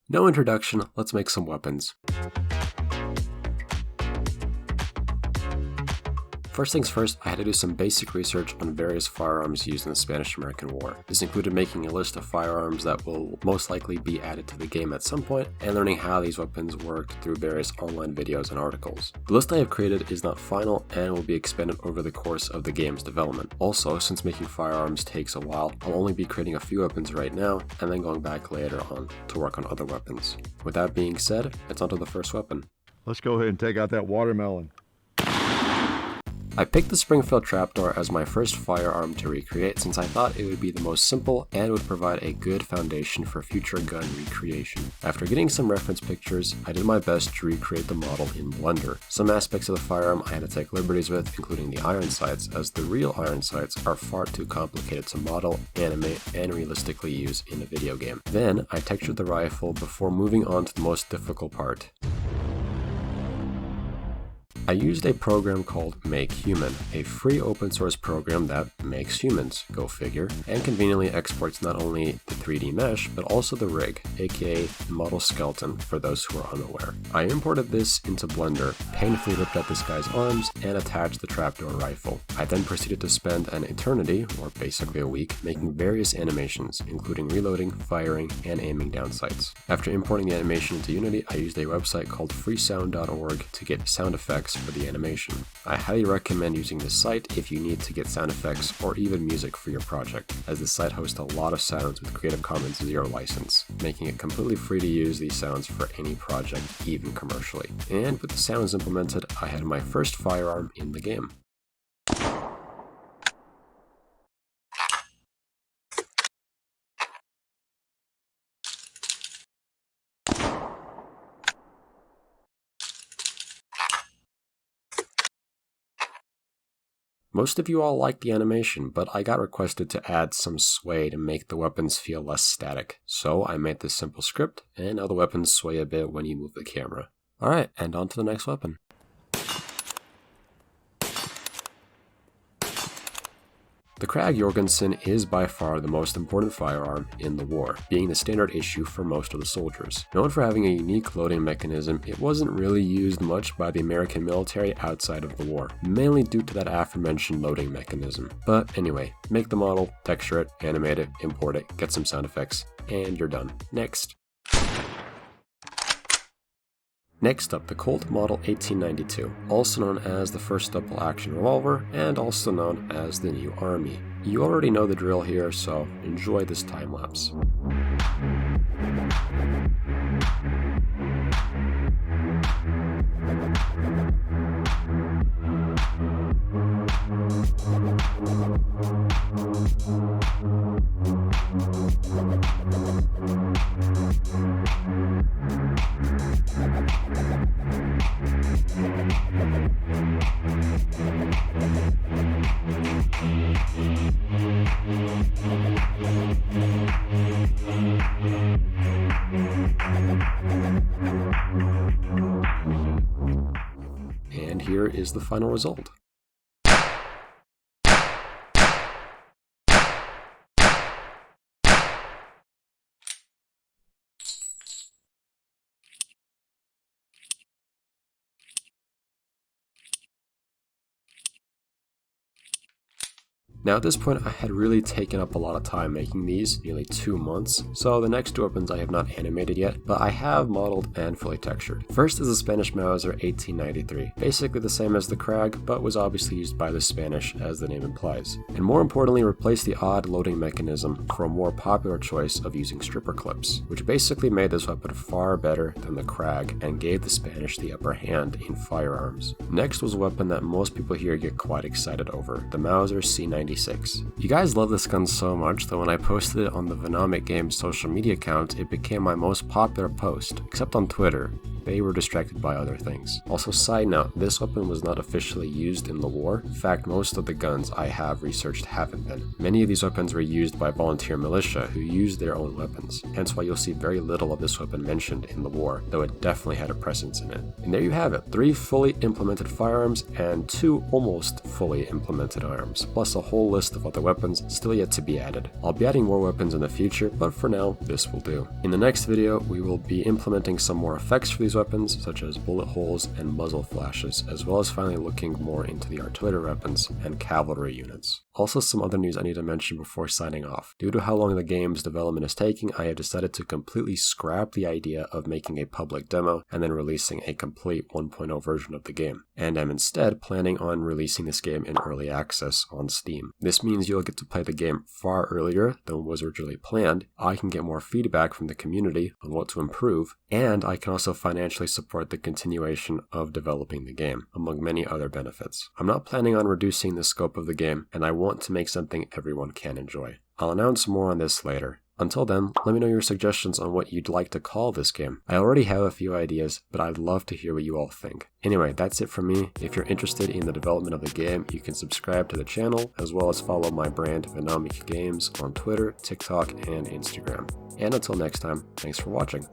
No introduction, let's make some weapons. First things first, I had to do some basic research on various firearms used in the Spanish-American War. This included making a list of firearms that will most likely be added to the game at some point, and learning how these weapons work through various online videos and articles. The list I have created is not final and will be expanded over the course of the game's development. Also, since making firearms takes a while, I'll only be creating a few weapons right now, and then going back later on to work on other weapons. With that being said, it's on to the first weapon. Let's go ahead and take out that watermelon. I picked the Springfield Trapdoor as my first firearm to recreate since I thought it would be the most simple and would provide a good foundation for future gun recreation. After getting some reference pictures, I did my best to recreate the model in Blender. Some aspects of the firearm I had to take liberties with, including the iron sights, as the real iron sights are far too complicated to model, animate, and realistically use in a video game. Then, I textured the rifle before moving on to the most difficult part. I used a program called Make Human, a free open source program that makes humans, go figure, and conveniently exports not only the 3D mesh, but also the rig, aka the model skeleton for those who are unaware. I imported this into Blender, painfully ripped out this guy's arms, and attached the trapdoor rifle. I then proceeded to spend an eternity, or basically a week, making various animations, including reloading, firing, and aiming down sights. After importing the animation into Unity, I used a website called freesound.org to get sound effects for the animation. I highly recommend using this site if you need to get sound effects or even music for your project, as the site hosts a lot of sounds with Creative Commons 0 license, making it completely free to use these sounds for any project, even commercially. And with the sounds implemented, I had my first firearm in the game. Most of you all liked the animation, but I got requested to add some sway to make the weapons feel less static. So I made this simple script, and now the weapons sway a bit when you move the camera. Alright, and on to the next weapon. The Krag Jorgensen is by far the most important firearm in the war, being the standard issue for most of the soldiers. Known for having a unique loading mechanism, it wasn't really used much by the American military outside of the war, mainly due to that aforementioned loading mechanism. But anyway, make the model, texture it, animate it, import it, get some sound effects, and you're done. Next. Next up, the Colt Model 1892, also known as the first double-action revolver, and also known as the New Army. You already know the drill here, so enjoy this time-lapse. And here is the final result. Now at this point I had really taken up a lot of time making these, nearly 2 months, so the next two weapons I have not animated yet, but I have modeled and fully textured. First is the Spanish Mauser 1893, basically the same as the Krag, but was obviously used by the Spanish as the name implies. And more importantly, replaced the odd loading mechanism for a more popular choice of using stripper clips, which basically made this weapon far better than the Krag and gave the Spanish the upper hand in firearms. Next was a weapon that most people here get quite excited over, the Mauser C96. You guys love this gun so much that when I posted it on the Venomic game's social media account, it became my most popular post, except on Twitter. they were distracted by other things. Also, side note, this weapon was not officially used in the war. In fact, most of the guns I have researched haven't been. Many of these weapons were used by volunteer militia who used their own weapons, hence why you'll see very little of this weapon mentioned in the war, though it definitely had a presence in it. And there you have it, 3 fully implemented firearms and 2 almost fully implemented arms, plus a whole list of other weapons still yet to be added. I'll be adding more weapons in the future, but for now, this will do. In the next video, we will be implementing some more effects for these weapons, such as bullet holes and muzzle flashes, as well as finally looking more into the artillery weapons and cavalry units. Also, some other news I need to mention before signing off. Due to how long the game's development is taking, I have decided to completely scrap the idea of making a public demo and then releasing a complete 1.0 version of the game, and am instead planning on releasing this game in early access on Steam. This means you'll get to play the game far earlier than was originally planned, I can get more feedback from the community on what to improve, and I can also financially support the continuation of developing the game, among many other benefits. I'm not planning on reducing the scope of the game, and I want to make something everyone can enjoy. I'll announce more on this later. Until then, let me know your suggestions on what you'd like to call this game. I already have a few ideas, but I'd love to hear what you all think. Anyway, that's it from me. If you're interested in the development of the game, you can subscribe to the channel, as well as follow my brand Venomic Games on Twitter, TikTok, and Instagram. And until next time, thanks for watching.